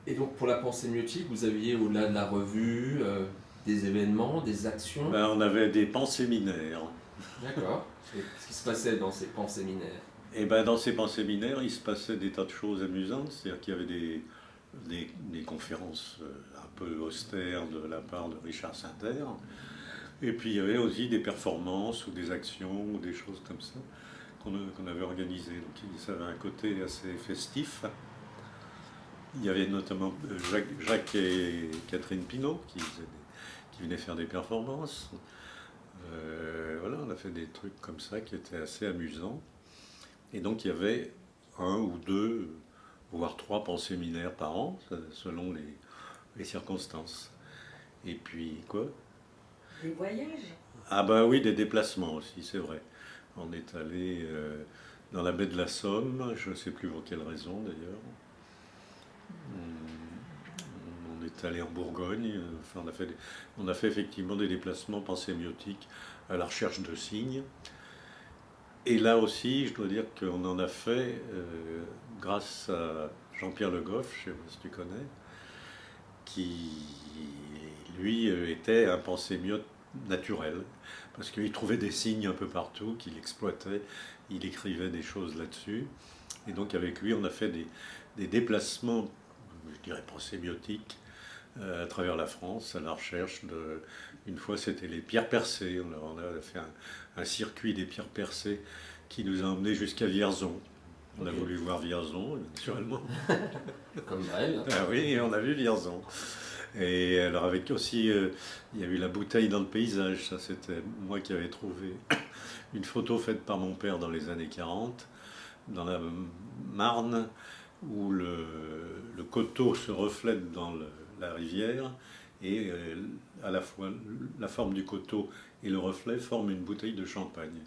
Et donc pour la pensée myotique, vous aviez au-delà de la revue, des événements, des actions. Ben, on avait des panséminaires. D'accord. Et qu'est-ce qui se passait dans ces camps séminaires? Et ben, dans ces panséminaires, il se passait des tas de choses amusantes. C'est-à-dire qu'il y avait des conférences un peu austères de la part de Richard Sinter. Et puis il y avait aussi des performances ou des actions ou des choses comme ça qu'on avait organisées. Donc ça avait un côté assez festif. Il y avait notamment Jacques et Catherine Pinault qui venaient faire des performances. Voilà, on a fait des trucs comme ça qui étaient assez amusants. Et donc il y avait un ou deux, voire trois séminaires par an, selon les circonstances. Et puis quoi? Des voyages. Ah bah oui, des déplacements aussi, c'est vrai. On est allé dans la baie de la Somme, je ne sais plus pour quelle raison d'ailleurs. On est allé en Bourgogne, enfin, on a fait effectivement des déplacements pansémiotiques à la recherche de signes. Et là aussi, je dois dire qu'on en a fait grâce à Jean-Pierre Le Goff, je ne sais pas si tu connais, qui lui était un pensémiote naturel, parce qu'il trouvait des signes un peu partout qu'il exploitait, il écrivait des choses là-dessus. Et donc avec lui, on a fait des déplacements, je dirais pensémiotiques, à travers la France, à la recherche de... Une fois, c'était les pierres percées. On a fait un circuit des pierres percées qui nous a emmenés jusqu'à Vierzon. On a Ok. voulu voir Vierzon, naturellement. Comme Brel. Ah oui, et on a vu Vierzon. Et alors avec aussi, il y a eu la bouteille dans le paysage. Ça, c'était moi qui avais trouvé une photo faite par mon père dans les années 40, dans la Marne, où le coteau se reflète dans la rivière et à la fois la forme du coteau et le reflet forment une bouteille de champagne.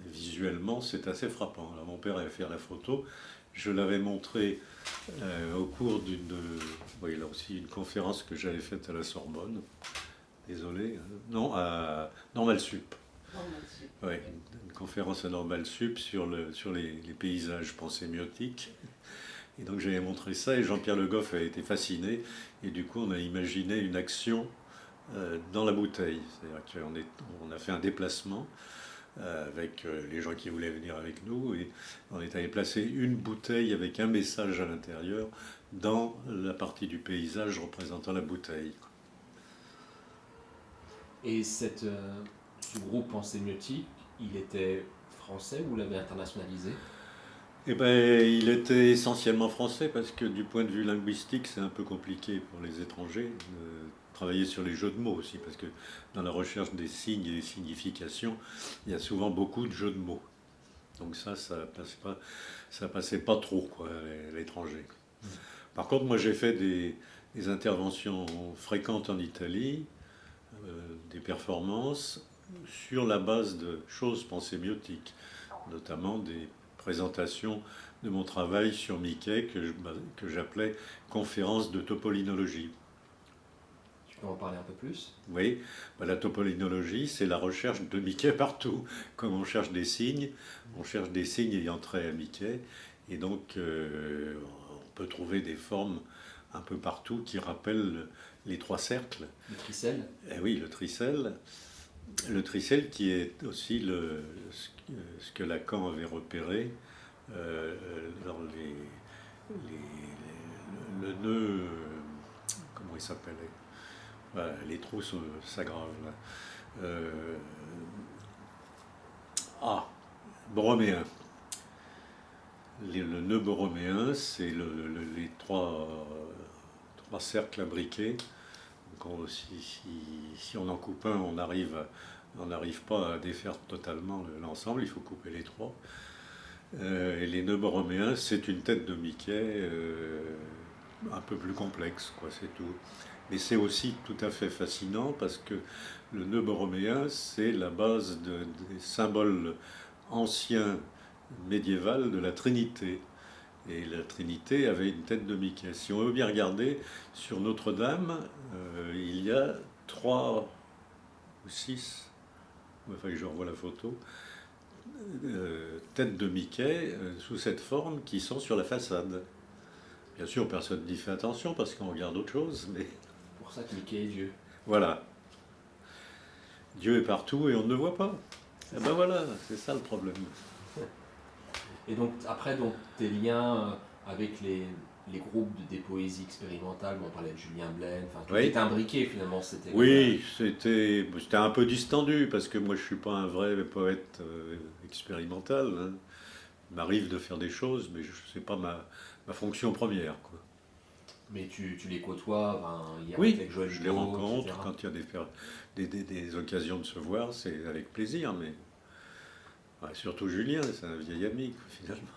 Visuellement, c'est assez frappant. Alors, mon père avait fait la photo. Je l'avais montré au cours d'une, oui, là aussi, une conférence que j'avais faite à la Sorbonne. Désolé, hein. Non, à Normal Sup. Non, monsieur. Oui, une conférence à Normal Sup sur les paysages pensémiotiques. Et donc j'avais montré ça et Jean-Pierre Le Goff a été fasciné. Et du coup, on a imaginé une action dans la bouteille. C'est-à-dire qu'on a fait un déplacement avec les gens qui voulaient venir avec nous. Et on est allé placer une bouteille avec un message à l'intérieur dans la partie du paysage représentant la bouteille. Et ce groupe pensée myotique, il était français ou vous l'avez internationalisé? Eh ben, il était essentiellement français parce que du point de vue linguistique, c'est un peu compliqué pour les étrangers de travailler sur les jeux de mots aussi, parce que dans la recherche des signes et des significations, il y a souvent beaucoup de jeux de mots. Donc ça passait pas trop quoi, l'étranger. Par contre, moi j'ai fait des interventions fréquentes en Italie, des performances sur la base de choses pensémiotiques, notamment des présentations de mon travail sur Mickey que j'appelais conférence de topolinologie. Tu peux en parler un peu plus? Oui, bah, la topolinologie, c'est la recherche de Mickey partout. Comme on cherche des signes ayant trait à Mickey, et donc on peut trouver des formes un peu partout qui rappellent les trois cercles. Le tricelle? Eh oui, le tricelle qui est aussi ce que Lacan avait repéré dans le nœud, comment il s'appelait? Voilà, les trous s'aggravent là. Euh, ah, Borroméen. Le nœud borroméen, c'est les trois cercles imbriqués. Donc si on en coupe un, on n'arrive pas à défaire totalement l'ensemble, il faut couper les trois. Et les nœuds borroméens, c'est une tête de Mickey un peu plus complexe, quoi, c'est tout. Mais c'est aussi tout à fait fascinant parce que le nœud borroméen, c'est la base des symboles anciens médiévals de la Trinité. Et la Trinité avait une tête de Mickey. Si on veut bien regarder, sur Notre-Dame, il y a trois ou six, enfin je revois la photo, têtes de Mickey sous cette forme qui sont sur la façade. Bien sûr, personne n'y fait attention parce qu'on regarde autre chose, mais C'est pour ça que Mickey est Dieu. voilà. Dieu est partout et on ne le voit pas. Et ben voilà, c'est ça le problème. Et donc, après, donc, tes liens avec les groupes des poésies expérimentales, bon, on parlait de Julien Blaine, enfin, tout Oui. était imbriqué finalement. C'était Oui, c'était un peu distendu parce que moi je suis pas un vrai poète expérimental, hein. Il m'arrive de faire des choses, mais c'est pas ma fonction première, quoi. Mais tu les côtoies, enfin, hier Oui, avec Joël je les Hugo, rencontre etc. quand il y a des occasions de se voir, c'est avec plaisir, mais ouais, surtout Julien, c'est un vieil ami, quoi, finalement.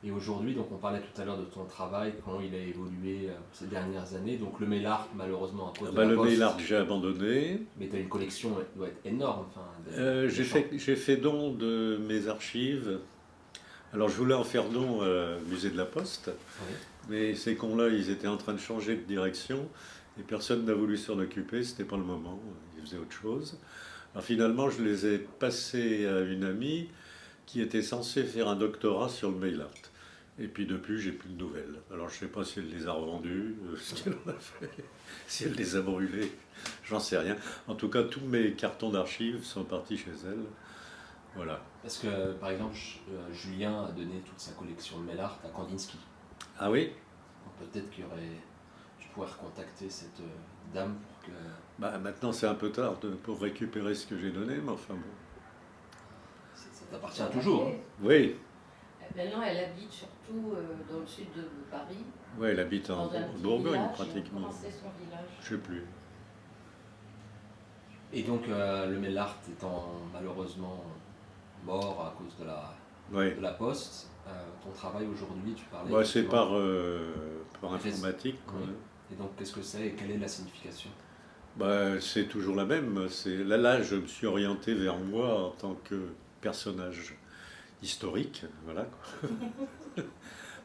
Et aujourd'hui, donc on parlait tout à l'heure de ton travail, comment il a évolué ces dernières années. Donc le mail art, malheureusement, à cause de la Le Poste. mail art, j'ai abandonné. Mais tu as une collection, elle doit être énorme. Enfin, J'ai fait don de mes archives. Alors je voulais en faire don au musée de la Poste, Oui. mais ces cons-là, ils étaient en train de changer de direction et personne n'a voulu s'en occuper, c'était pas le moment, ils faisaient autre chose. Alors finalement, je les ai passés à une amie qui était censée faire un doctorat sur le mail art. Et puis depuis, j'ai plus de nouvelles. Alors je sais pas si elle les a revendus, ce qu'elle en a fait, si elle les a brûlés, j'en sais rien. En tout cas, tous mes cartons d'archives sont partis chez elle. Voilà. Parce que, par exemple, Julien a donné toute sa collection de mail art à Kandinsky. Ah oui? Donc peut-être tu pourrais recontacter cette dame pour que... Bah, maintenant, c'est un peu tard pour récupérer ce que j'ai donné, mais enfin bon. Ça t'appartient toujours. Hein. Oui, Maintenant, elle habite surtout dans le sud de Paris. ouais, elle habite en Dans un petit Bourgogne, village. pratiquement. Comment c'est son village? Je sais plus. Et donc le mail art étant malheureusement mort à cause de Ouais. la Poste, ton travail aujourd'hui, tu parlais... Bah, c'est effectivement- par informatique, quoi. Oui. Et donc qu'est-ce que c'est et quelle est la signification? Bah, c'est toujours la même. Là, je me suis orienté vers moi en tant que personnage historique, voilà, quoi.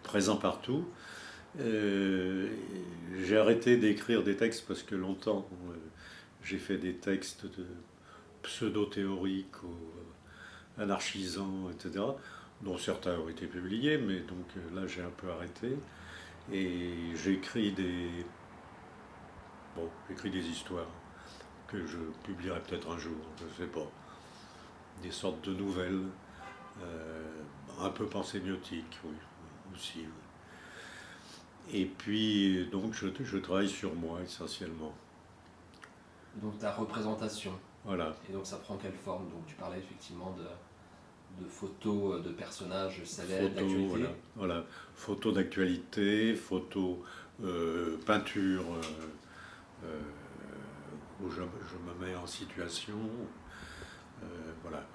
Présent partout. J'ai arrêté d'écrire des textes parce que longtemps, j'ai fait des textes de pseudo-théoriques ou anarchisants, etc., dont certains ont été publiés, mais donc là, j'ai un peu arrêté. Et j'écris j'écris des histoires que je publierai peut-être un jour, je ne sais pas. Des sortes de nouvelles, un peu pensémiotiques, oui, aussi. Oui. Et puis, donc, je travaille sur moi essentiellement. Donc ta représentation. Voilà. Et donc ça prend quelle forme? Donc tu parlais effectivement de photos de personnages célèbres, Photos, d'actualité. voilà. Photos d'actualité, photos, peinture, où je me mets en situation. Voilà.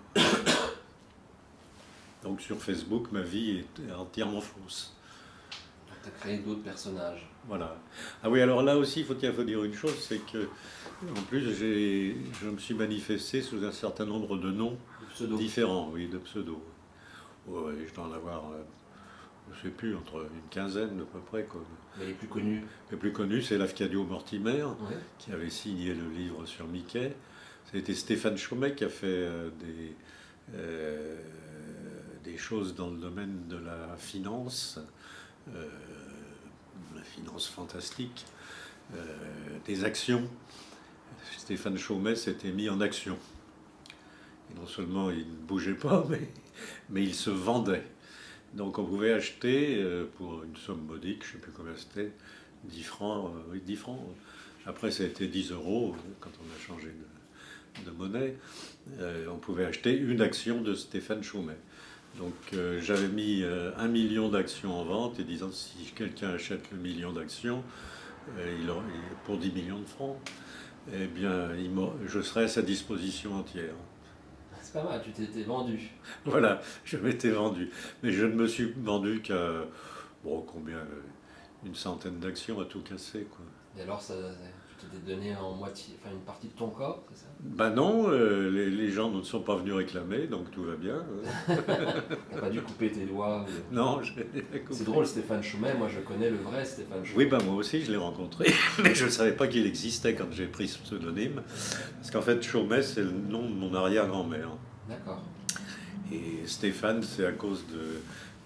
Donc sur Facebook, ma vie est entièrement fausse. Donc tu as créé d'autres personnages. Voilà. Ah oui, alors là aussi, il faut dire une chose, c'est que, en plus, je me suis manifesté sous un certain nombre de noms De pseudo. différents, oui, de pseudos. Ouais, je dois en avoir, je ne sais plus, entre une quinzaine à peu près, quoi. Mais les plus connus. Le plus connu, c'est Lafcadio Mortimer, Ouais. qui avait signé le livre sur Mickey. C'était Stéphane Chaumet qui a fait des choses dans le domaine de la finance fantastique, des actions. Stéphane Chaumet s'était mis en action. Et non seulement il ne bougeait pas, mais il se vendait. Donc on pouvait acheter pour une somme modique, je ne sais plus combien c'était, 10 francs, oui, 10 francs. Après, ça a été 10 euros quand on a changé de monnaie. On pouvait acheter une action de Stéphane Chaumet. Donc j'avais mis 1 million d'actions en vente et disant si quelqu'un achète le million d'actions pour 10 millions de francs, eh bien je serai à sa disposition entière. C'est pas mal, tu t'étais vendu. Voilà, je m'étais vendu. Mais je ne me suis vendu qu'à, combien, une centaine d'actions à tout casser, quoi. Et alors tu t'étais donné en moitié, enfin une partie de ton corps, c'est ça? Ben non, les gens ne sont pas venus réclamer, donc tout va bien. T'as pas dû couper tes doigts Non, j'ai C'est compris. drôle, Stéphane Chaumet, moi je connais le vrai Stéphane Chaumet. Oui, ben moi aussi, je l'ai rencontré, mais je ne savais pas qu'il existait quand j'ai pris ce pseudonyme. Parce qu'en fait, Chaumet, c'est le nom de mon arrière-grand-mère. D'accord. Et Stéphane, c'est à cause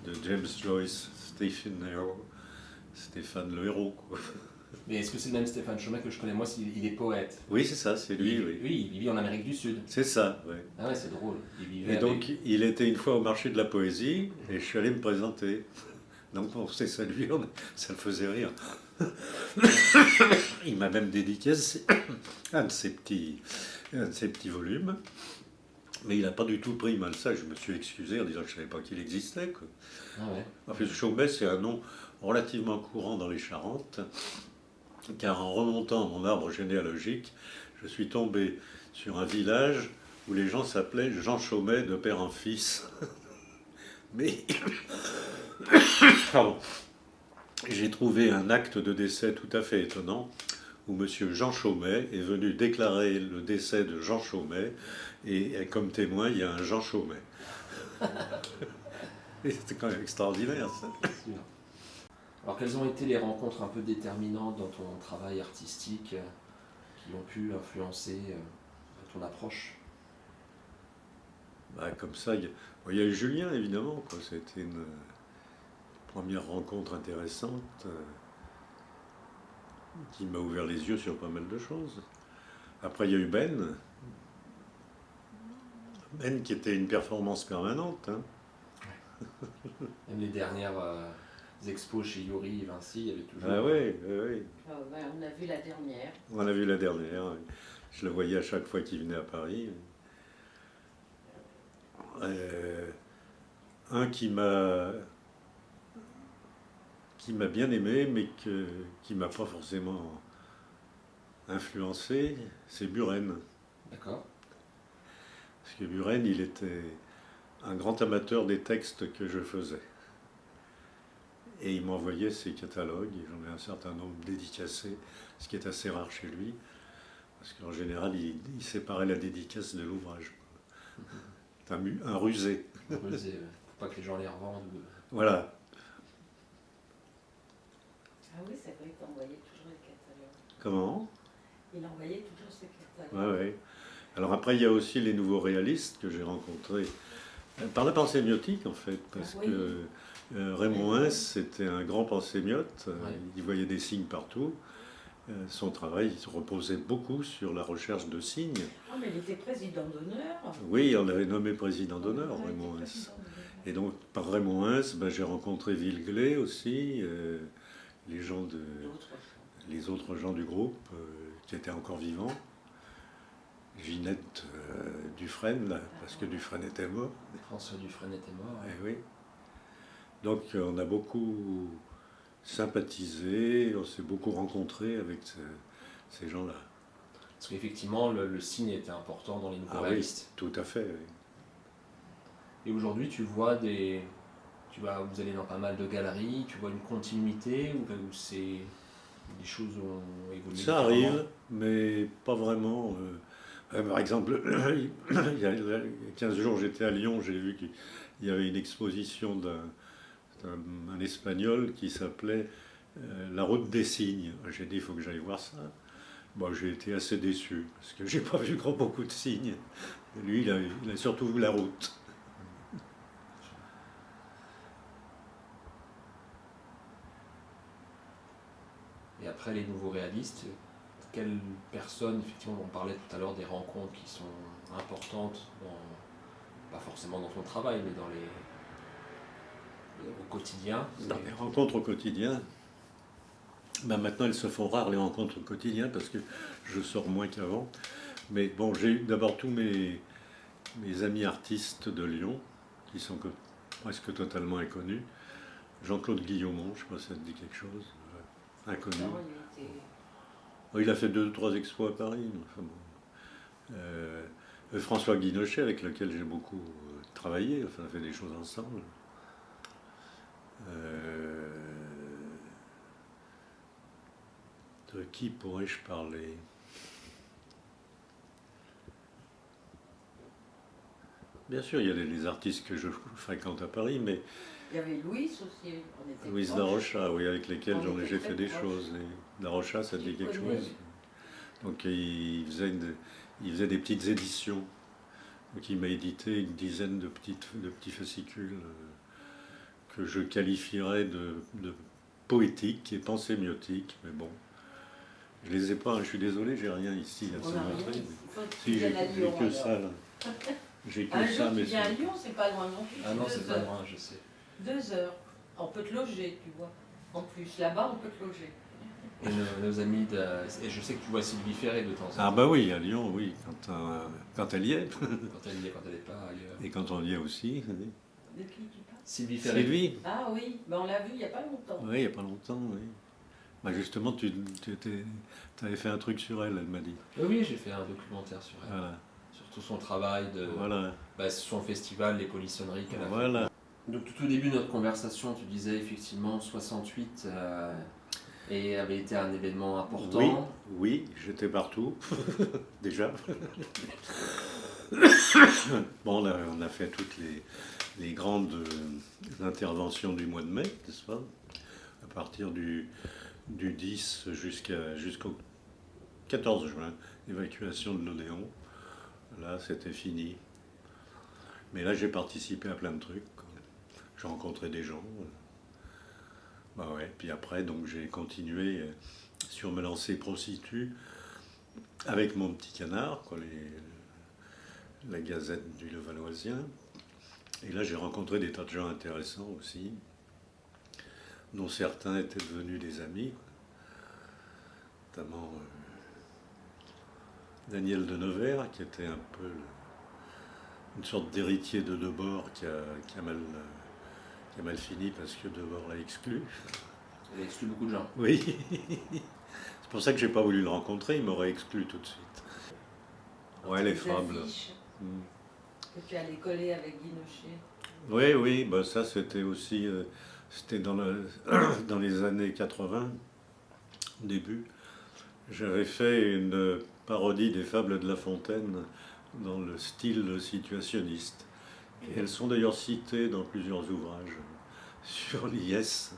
de James Joyce, Stephen Arrow. Stéphane le héros, quoi. Mais est-ce que c'est le même Stéphane Chaumet que je connais? Moi, il est poète. Oui, c'est ça, c'est lui, oui. Oui, il vit en Amérique du Sud. C'est ça, oui. Ah ouais, c'est drôle. Il vivait Et donc, avec- il était une fois au marché de la poésie, et je suis allé me présenter. Donc, on s'est salué, ça le faisait rire. Il m'a même dédicacé un de ses petits volumes. Mais il n'a pas du tout pris mal ça. Je me suis excusé en disant que je ne savais pas qu'il existait, quoi. Ah ouais. En fait, Chaumet, c'est un nom relativement courant dans les Charentes, car en remontant mon arbre généalogique, je suis tombé sur un village où les gens s'appelaient Jean Chaumet de père en fils. Mais pardon. J'ai trouvé un acte de décès tout à fait étonnant où M. Jean Chaumet est venu déclarer le décès de Jean Chaumet et comme témoin, il y a un Jean Chaumet. Et c'était quand même extraordinaire, ça. C'est sûr. Alors, quelles ont été les rencontres un peu déterminantes dans ton travail artistique qui ont pu influencer ton approche? Bah, comme ça, il y a eu Julien, évidemment, quoi. C'était une première rencontre intéressante qui m'a ouvert les yeux sur pas mal de choses. Après, il y a eu Ben. Ben qui était une performance permanente, hein. Même les dernières expos chez Yori et Vinci, il y avait toujours. Ah oui, oui. Ah ouais, on a vu la dernière. On a vu la dernière. Je le voyais à chaque fois qu'il venait à Paris. Un qui m'a bien aimé, mais qui m'a pas forcément influencé, c'est Buren. D'accord. Parce que Buren, il était un grand amateur des textes que je faisais. Et il m'envoyait ses catalogues, et j'en ai un certain nombre dédicacés, ce qui est assez rare chez lui, parce qu'en général, il séparait la dédicace de l'ouvrage. C'est un rusé. Creuser, faut pas que les gens les revendent. Voilà. Ah oui, c'est vrai qu'il envoyait toujours les catalogues. Comment? Il envoyait toujours ses Ouais, catalogues. ouais. Alors après, il y a aussi les nouveaux réalistes que j'ai rencontrés par la pensée myotique, en fait, parce Ah oui. que Raymond Hins, c'était un grand pensémiote, Ouais. il voyait des signes partout. Son travail il se reposait beaucoup sur la recherche de signes. Ah, mais il était président d'honneur. Oui, on l'avait nommé président d'honneur, Ouais, il Raymond était Hins. président d'honneur. Et donc, par Raymond Hins, j'ai rencontré Villeglé aussi, les gens D'autres. les autres gens du groupe qui étaient encore vivants. Ginette Dufresne, là, parce que Dufresne était mort. François Dufresne était mort. Eh oui. Donc on a beaucoup sympathisé, on s'est beaucoup rencontré avec ces gens-là. Parce qu'effectivement, le signe était important dans les nouveaux Ah oui, réalistes. tout à fait. Oui. Et aujourd'hui, vous allez dans pas mal de galeries, tu vois une continuité ou c'est des choses ont évolué Ça différemment? arrive, mais pas vraiment. Par exemple, il y a 15 jours, j'étais à Lyon, j'ai vu qu'il y avait une exposition d'un Espagnol qui s'appelait La route des signes. J'ai dit, il faut que j'aille voir ça. Bon, j'ai été assez déçu, parce que j'ai pas vu beaucoup de signes. Et lui, il a surtout vu la route. Et après, les nouveaux réalistes, quelles personnes, effectivement, on parlait tout à l'heure des rencontres qui sont importantes, pas forcément dans ton travail, mais au quotidien. Dans les rencontres au quotidien, maintenant elles se font rares les rencontres au quotidien parce que je sors moins qu'avant. Mais bon, j'ai eu d'abord tous mes amis artistes de Lyon, qui sont presque totalement inconnus. Jean-Claude Guillaumont, je ne sais pas si ça te dit quelque chose, inconnu. Non, il était... Il a fait 2 ou 3 expos à Paris. Enfin bon. François Guinochet, avec lequel j'ai beaucoup travaillé, enfin, on a fait des choses ensemble. De qui pourrais-je parler? Bien sûr, il y a les artistes que je fréquente à Paris, mais Il y avait Louis aussi. On était Louise proches. Larocha, oui, avec lesquels On était j'ai très fait des proches. choses. Et Larocha, ça te dit Tu quelque connais. chose? Donc il faisait des petites éditions. Donc il m'a édité une dizaine de petits fascicules que je qualifierais de poétique et pensémiotique, mais bon. Je les ai pas, hein, je suis désolé, j'ai rien ici à On se a rien. montrer. Il mais- faut que tu Si, viennes à j'ai Lyon. que alors. ça là. J'ai que Un ça, jour, tu mais viens à c'est- Lyon, c'est pas loin non plus. Ah non, c'est c'est 2 pas heures. loin, je sais. 2 heures. On peut te loger, tu vois. En plus, là-bas, on peut te loger. Et nos amis, et je sais que tu vois Sylvie Ferré de temps en temps. Ah bah oui, à Lyon, oui, quand elle y est, Quand elle y est, quand elle n'est pas ailleurs. et quand on y est aussi. De qui tu parles? Sylvie Ferré. Sylvie, Ah oui, ben, on l'a vu il n'y a pas longtemps. oui, il n'y a pas longtemps, oui. Bah justement, tu avais fait un truc sur elle, elle m'a dit. Oui, j'ai fait un documentaire sur elle. Voilà, Sur tout son travail, voilà, son festival, les polissonneries qu'elle a fait. voilà. Donc tout au début de notre conversation, tu disais effectivement 68 et avait été un événement important. Oui, oui, j'étais partout, déjà. Bon, on a fait toutes les grandes interventions du mois de mai, n'est-ce pas? À partir du 10 jusqu'au 14 juin, évacuation de l'Odéon. Là, c'était fini. Mais là, j'ai participé à plein de trucs. J'ai rencontré des gens. Bah ouais. Puis après, donc j'ai continué sur Me lancer prostitue avec mon petit canard, quoi, la Gazette du Levalloisien. Et là, j'ai rencontré des tas de gens intéressants aussi, dont certains étaient devenus des amis, notamment Daniel de Nevers, qui était un peu une sorte d'héritier de Debord qui a mal fini parce que Debord l'a exclu. Elle a exclu beaucoup de gens. Oui, c'est pour ça que j'ai pas voulu le rencontrer, il m'aurait exclu tout de suite. Ouais, les Des fables. affiches Mm. que tu allais coller avec Guinochet. Oui, oui, bah ça c'était aussi, c'était dans les années 80, début. J'avais fait une parodie des fables de La Fontaine dans le style situationniste. Et elles sont d'ailleurs citées dans plusieurs ouvrages sur l'IS,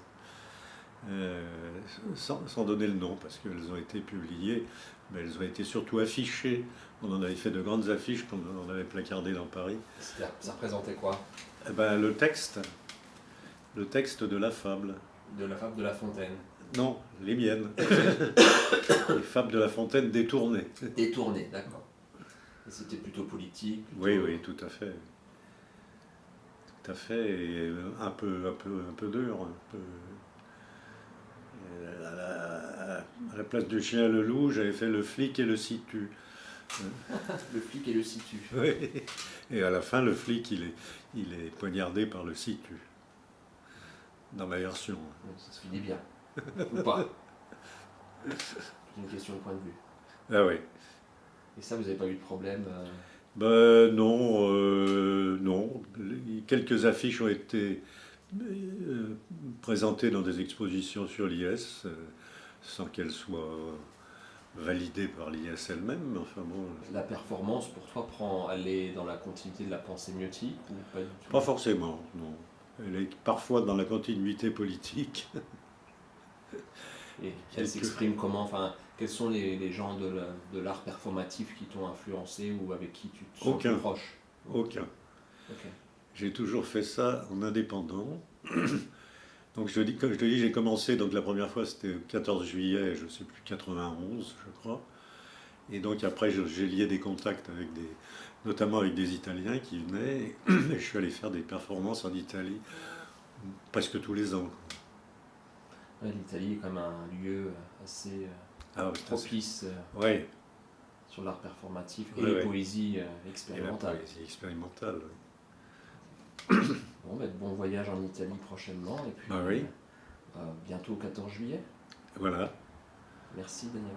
sans donner le nom, parce qu'elles ont été publiées, mais elles ont été surtout affichées. On en avait fait de grandes affiches qu'on avait placardées dans Paris. Ça représentait quoi? Eh ben, le texte de la fable. De la fable de La Fontaine. Non, les miennes. Les fables de La Fontaine détournées. Détourné, d'accord. Et c'était plutôt politique. Oui, oui, tout à fait. Tout à fait, et un peu dur. À la place du chien et le loup, j'avais fait le flic et le situ. Le flic et le situ. Oui. Et à la fin, le flic, il est poignardé par le situ. Dans ma version. Donc, ça se finit bien. Ou pas. C'est une question de point de vue. Ah oui. Et ça, vous n'avez pas eu de problème Ben non, non. Quelques affiches ont été présentées dans des expositions sur l'IS, sans qu'elles soient validée par l'IS elle-même, enfin bon. La performance, pour toi, elle est dans la continuité de la pensée myotique ou pas du tout? Pas forcément, non. Elle est parfois dans la continuité politique. Et elle s'exprime comment? Enfin, quels sont les gens de l'art performatif qui t'ont influencé ou avec qui tu te sens Aucun. plus proche? Aucun. Ok. J'ai toujours fait ça en indépendant. Donc comme je te dis, j'ai commencé, donc la première fois c'était le 14 juillet, je ne sais plus, 91 je crois. Et donc après j'ai lié des contacts notamment avec des Italiens qui venaient, et je suis allé faire des performances en Italie presque tous les ans. Ouais, l'Italie est quand même un lieu assez Ah, propice ouais. sur l'art performatif et Ouais, ouais. poésie Et la expérimentale. poésie expérimentale. Bon, bon voyage en Italie prochainement et puis Ah oui. bientôt au 14 juillet. Voilà. Merci Daniel.